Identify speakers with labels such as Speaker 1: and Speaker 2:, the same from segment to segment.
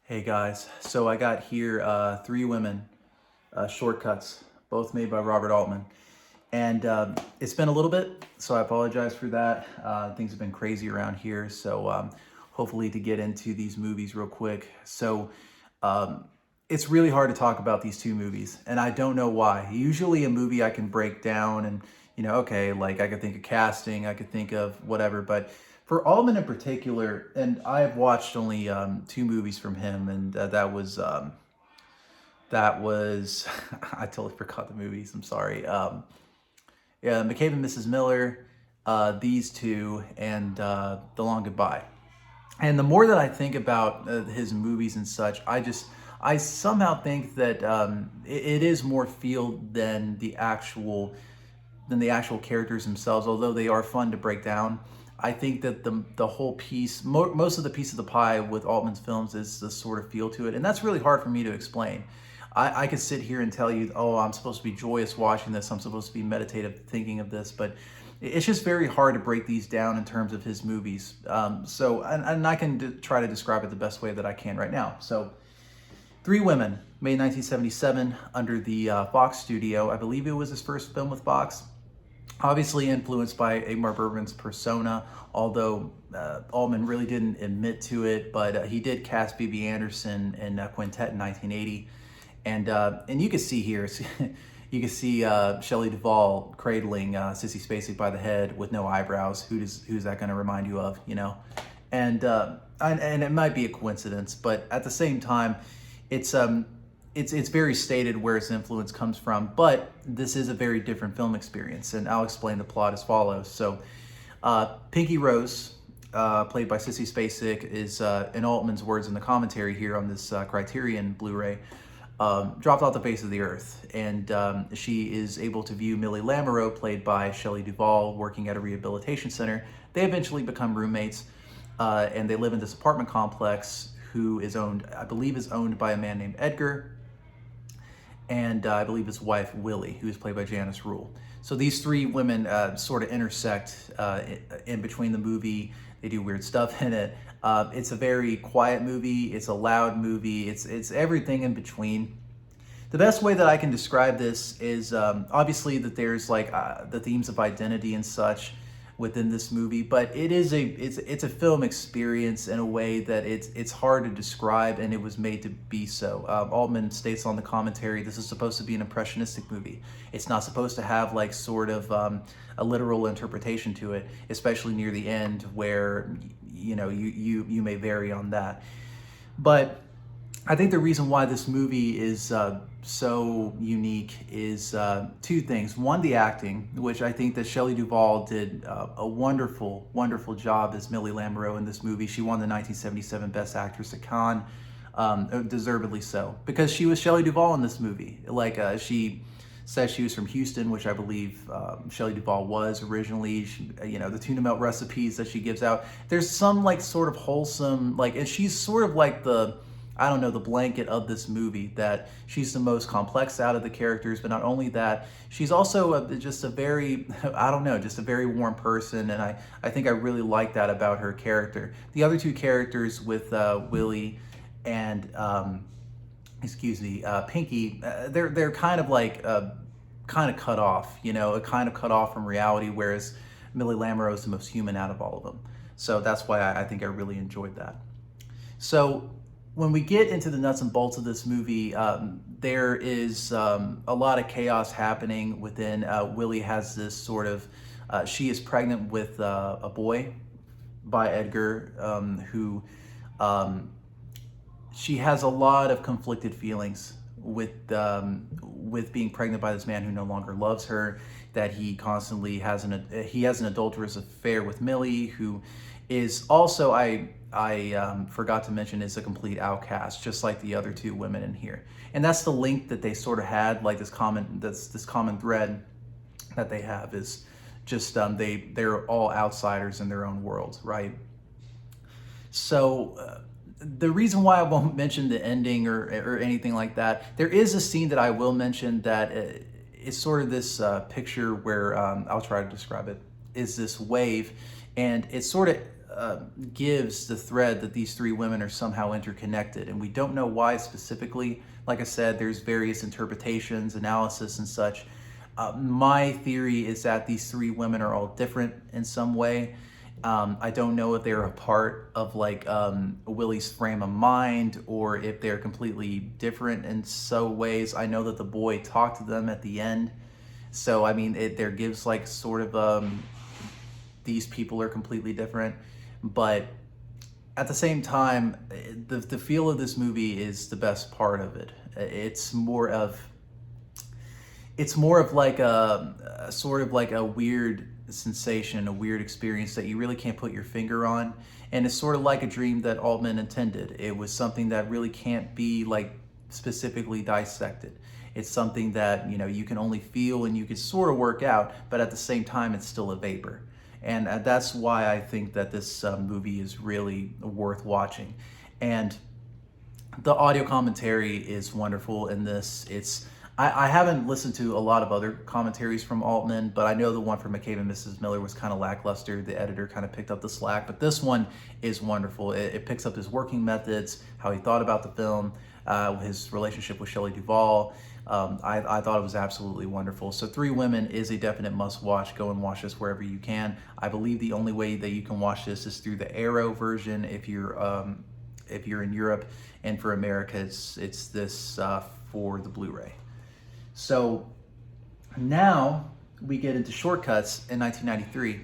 Speaker 1: Hey guys, so I got here Three Women, Shortcuts, both made by Robert Altman. And it's been a little bit, so I apologize for that. Things have been crazy around here, so hopefully to get into these movies real quick. So um, it's really hard to talk about these two movies, and I don't know why. Usually a movie I can break down and, okay, like I could think of casting, I could think of whatever, but for Altman in particular, and I have watched only two movies from him, and that was I totally forgot the movies. I'm sorry. Yeah, McCabe and Mrs. Miller, these two, and The Long Goodbye. And the more that I think about his movies and such, I somehow think that it is more field than the actual characters themselves, although they are fun to break down. I think that the whole piece, most of the piece of the pie with Altman's films is the sort of feel to it, and that's really hard for me to explain. I could sit here and tell you, oh, I'm supposed to be joyous watching this, I'm supposed to be meditative thinking of this, but it's just very hard to break these down in terms of his movies. And I can try to describe it the best way that I can right now. So, Three Women, made 1977 under the Fox studio. I believe it was his first film with Fox. Obviously influenced by Ingmar Bergman's Persona, although Altman really didn't admit to it, but he did cast Bibi Andersson in Quintet in 1980. And you can see here, you can see Shelley Duvall cradling Sissy Spacek by the head with no eyebrows. Who's that going to remind you of, you know? And it might be a coincidence, but at the same time, it's it's very stated where its influence comes from. But this is a very different film experience, and I'll explain the plot as follows. So, Pinky Rose, played by Sissy Spacek, is in Altman's words in the commentary here on this Criterion Blu-ray. Dropped off the face of the earth, and she is able to view Millie Lamoureux, played by Shelley Duvall, working at a rehabilitation center. They eventually become roommates, and they live in this apartment complex who is owned, I believe, is owned by a man named Edgar, and I believe his wife, Willie, who is played by Janice Rule. So these three women sort of intersect in between the movie. They do weird stuff in it. It's a very quiet movie. It's a loud movie. It's everything in between. The best way that I can describe this is obviously that there's like the themes of identity and such within this movie, but it's a film experience in a way that it's hard to describe, and it was made to be so. Altman states on the commentary, this is supposed to be an impressionistic movie. It's not supposed to have like sort of a literal interpretation to it, especially near the end where you may vary on that. But I think the reason why this movie is so unique is two things. One, the acting, which I think that Shelley Duvall did a wonderful, wonderful job as Millie Lamoureux in this movie. She won the 1977 Best Actress at Cannes, deservedly so, because she was Shelley Duvall in this movie. She says she was from Houston, which I believe Shelley Duvall was originally. The tuna melt recipes that she gives out, there's some like sort of wholesome, like, and she's sort of like the blanket of this movie, that she's the most complex out of the characters. But not only that, she's also just a very, just a very warm person. And I think I really like that about her character. The other two characters with Willie and, Pinky, they're kind of like, kind of cut off, kind of cut off from reality, whereas Millie Lamoureux is the most human out of all of them. So that's why I think I really enjoyed that. So, when we get into the nuts and bolts of this movie, there is a lot of chaos happening within. Willie has this sort of, she is pregnant with a boy by Edgar, who she has a lot of conflicted feelings with being pregnant by this man who no longer loves her. That he constantly has an adulterous affair with Millie, who is also, I forgot to mention, is a complete outcast, just like the other two women in here. And that's the link that they sort of had, like this common thread that they have is just they're all outsiders in their own world, right? So the reason why I won't mention the ending or anything like that, there is a scene that I will mention that is sort of this picture where I'll try to describe it, is this wave, and it's sort of gives the thread that these three women are somehow interconnected, and we don't know why specifically. Like I said, there's various interpretations, analysis, and such. My theory is that these three women are all different in some way. I don't know if they're a part of like Willie's frame of mind or if they're completely different in so ways. I know that the boy talked to them at the end, so I mean, there gives like sort of these people are completely different, but at the same time, the feel of this movie is the best part of it. It's more of like a sort of like a weird sensation, a weird experience that you really can't put your finger on. And it's sort of like a dream that Altman intended. It was something that really can't be like specifically dissected. It's something that, you know, you can only feel and you can sort of work out, but at the same time, it's still a vapor. And that's why I think that this movie is really worth watching. And the audio commentary is wonderful in this. I haven't listened to a lot of other commentaries from Altman, but I know the one from McCabe and Mrs. Miller was kind of lackluster. The editor kind of picked up the slack, but this one is wonderful. It picks up his working methods, how he thought about the film, his relationship with Shelley Duvall. I thought it was absolutely wonderful. So Three Women is a definite must watch. Go and watch this wherever you can. I believe the only way that you can watch this is through the Arrow version if you're in Europe, and for America it's this for the Blu-ray. So now we get into Short Cuts in 1993.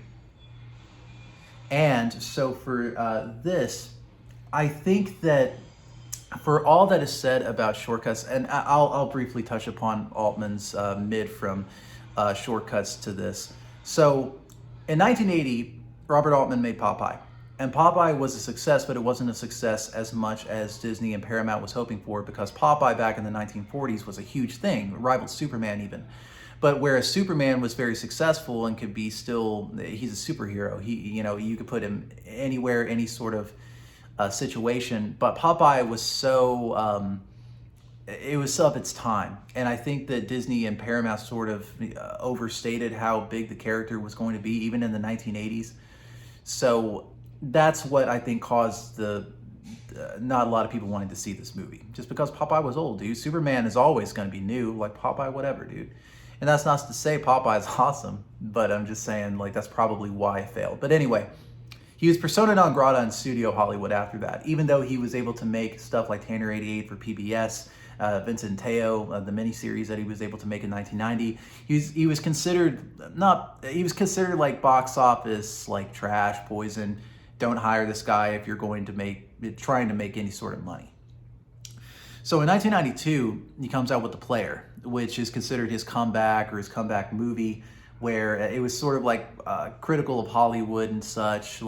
Speaker 1: And so for this, I think that for all that is said about Short Cuts, and I'll briefly touch upon Altman's mid from Short Cuts to this. So in 1980, Robert Altman made Popeye. And Popeye was a success, but it wasn't a success as much as Disney and Paramount was hoping for, because Popeye back in the 1940s was a huge thing, rivaled Superman even. But whereas Superman was very successful and could be still, he's a superhero. You could put him anywhere, any sort of situation. But Popeye was so, it was of its time. And I think that Disney and Paramount sort of overstated how big the character was going to be, even in the 1980s. So that's what I think caused not a lot of people wanting to see this movie. Just because Popeye was old, dude. Superman is always going to be new. Like Popeye, whatever, dude. And that's not to say Popeye is awesome, but I'm just saying, like, that's probably why it failed. But anyway, he was persona non grata in studio Hollywood after that, even though he was able to make stuff like Tanner 88 for PBS, Vincent and Teo, the miniseries that he was able to make in 1990. He was considered like box office, like trash, poison. Don't hire this guy if you're trying to make any sort of money. So in 1992, he comes out with The Player, which is considered his comeback or his comeback movie, where it was sort of like critical of Hollywood and such,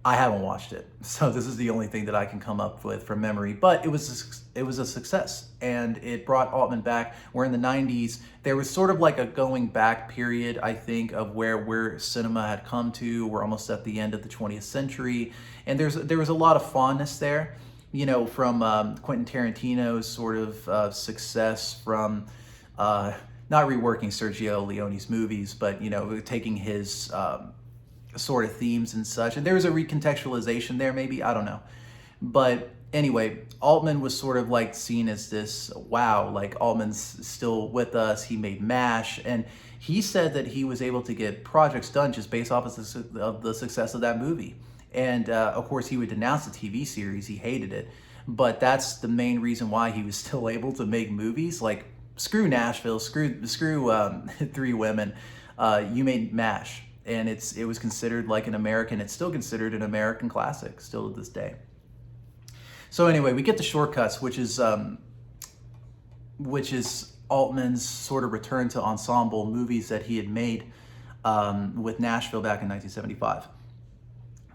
Speaker 1: I haven't watched it, so this is the only thing that I can come up with from memory. But it was a success, and it brought Altman back. Where in the 90s, there was sort of like a going back period, I think, of where cinema had come to. We're almost at the end of the 20th century, and there was a lot of fondness there, you know, from Quentin Tarantino's sort of success from not reworking Sergio Leone's movies, but, you know, taking his sort of themes and such. And there was a recontextualization there, maybe, I don't know. But anyway, Altman was sort of like seen as this, wow, like Altman's still with us. He made MASH, and he said that he was able to get projects done just based off of the success of that movie. And of course, he would denounce the TV series. He hated it. But that's the main reason why he was still able to make movies. Like, screw Nashville, screw Three Women. You made MASH. And it was considered like it's still considered an American classic, still to this day. So anyway, we get to Short Cuts, which is Altman's sort of return to ensemble movies that he had made with Nashville back in 1975.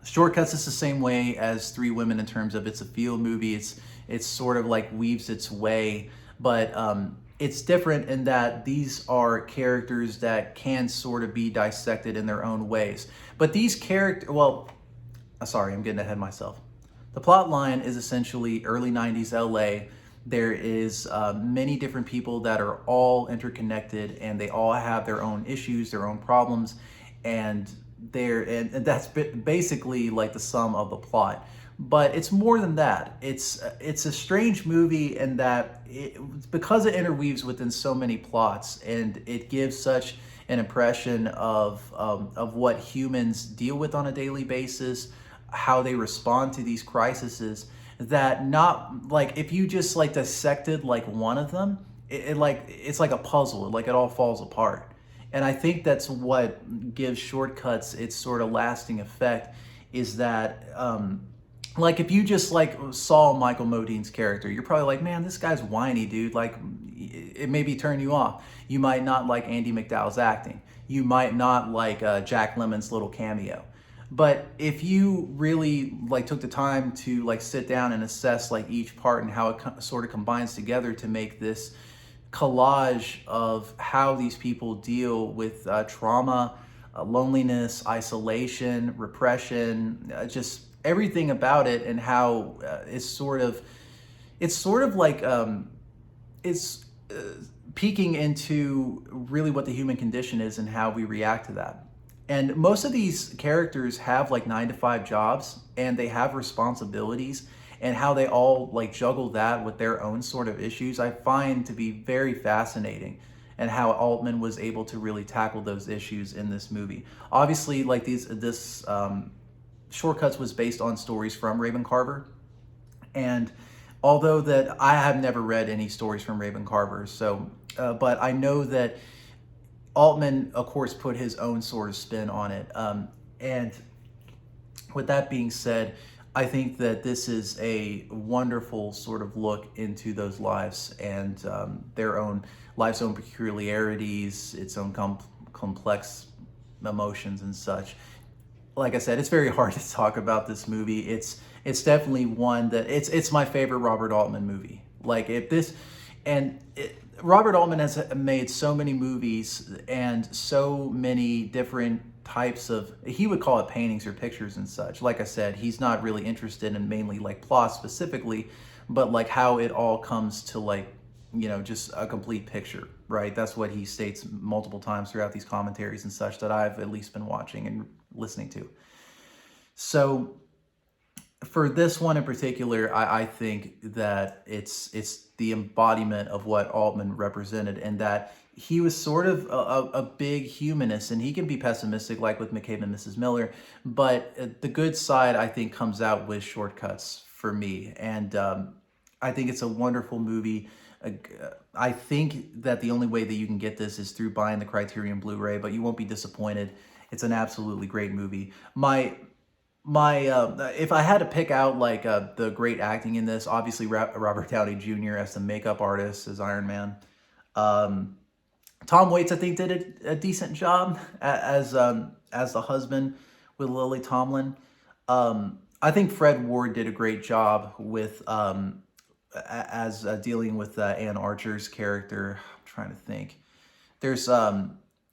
Speaker 1: Short Cuts is the same way as Three Women in terms of it's a feel movie. It's sort of like weaves its way, but it's different in that these are characters that can sort of be dissected in their own ways. But these characters, sorry, I'm getting ahead of myself. The plot line is essentially early 90s LA. There is many different people that are all interconnected, and they all have their own issues, their own problems, and there, and that's basically like the sum of the plot. But it's more than that. It's a strange movie in that because it interweaves within so many plots, and it gives such an impression of what humans deal with on a daily basis, how they respond to these crises, that not like if you just like dissected like one of them, it like it's like a puzzle, like it all falls apart. And I think that's what gives Shortcuts its sort of lasting effect, is that like if you just like saw Michael Modine's character, you're probably like, man, this guy's whiny, dude. Like it maybe turn you off. You might not like Andy McDowell's acting. You might not like Jack Lemmon's little cameo. But if you really like took the time to like sit down and assess like each part and how it sort of combines together to make this collage of how these people deal with trauma, loneliness, isolation, repression, just everything about it, and how it's sort of like it's peeking into really what the human condition is and how we react to that. And most of these characters have like 9 to 5 jobs, and they have responsibilities, and how they all like juggle that with their own sort of issues, I find to be very fascinating, and how Altman was able to really tackle those issues in this movie. Obviously, like this Shortcuts was based on stories from Raven Carver, and although that I have never read any stories from Raven Carver, so but I know that Altman, of course, put his own sort of spin on it. And with that being said, I think that this is a wonderful sort of look into those lives, and their own life's own peculiarities, its own complex emotions and such. Like I said, it's very hard to talk about this movie. It's definitely one that it's my favorite Robert Altman movie. Like if this, and Robert Altman has made so many movies and so many different types of, he would call it paintings or pictures and such. Like I said, he's not really interested in mainly like plot specifically, but like how it all comes to like, you know, just a complete picture, right? That's what he states multiple times throughout these commentaries and such that I've at least been watching and listening to. So for this one in particular, I think that it's the embodiment of what Altman represented, and that he was sort of a big humanist, and he can be pessimistic like with McCabe and Mrs. Miller, but the good side I think comes out with Shortcuts for me, and I think it's a wonderful movie. I think that the only way that you can get this is through buying the Criterion Blu-ray, but you won't be disappointed. It's an absolutely great movie. If I had to pick out like the great acting in this, obviously Robert Downey Jr. as the makeup artist as Iron Man. Tom Waits, I think, did a decent job as the husband with Lily Tomlin. I think Fred Ward did a great job with as dealing with Anne Archer's character. I'm trying to think. There's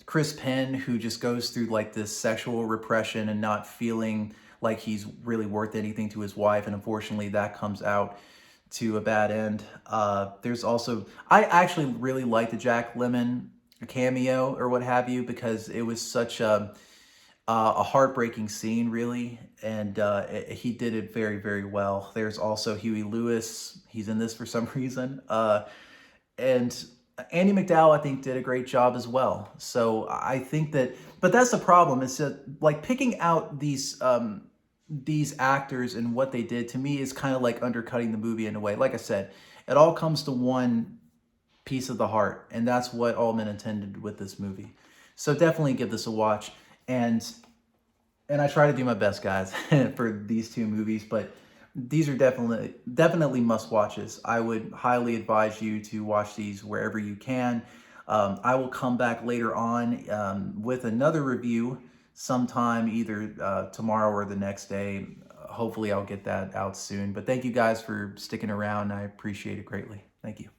Speaker 1: Chris Penn, who just goes through like this sexual repression and not feeling like he's really worth anything to his wife, and unfortunately that comes out to a bad end. There's also, I actually really like the Jack Lemmon cameo or what have you, because it was such a heartbreaking scene, really, and he did it very, very well. There's also Huey Lewis. He's in this for some reason. And Andy McDowell, I think, did a great job as well. So I think that, but that's the problem, is that like picking out these actors and what they did, to me, is kind of like undercutting the movie in a way. Like I said, it all comes to one piece of the heart, and that's what Altman intended with this movie. So definitely give this a watch, and I try to do my best, guys, for these two movies, but these are definitely must watches. I would highly advise you to watch these wherever you can. I will come back later on with another review sometime, either tomorrow or the next day. Hopefully I'll get that out soon. But thank you guys for sticking around. I appreciate it greatly. Thank you.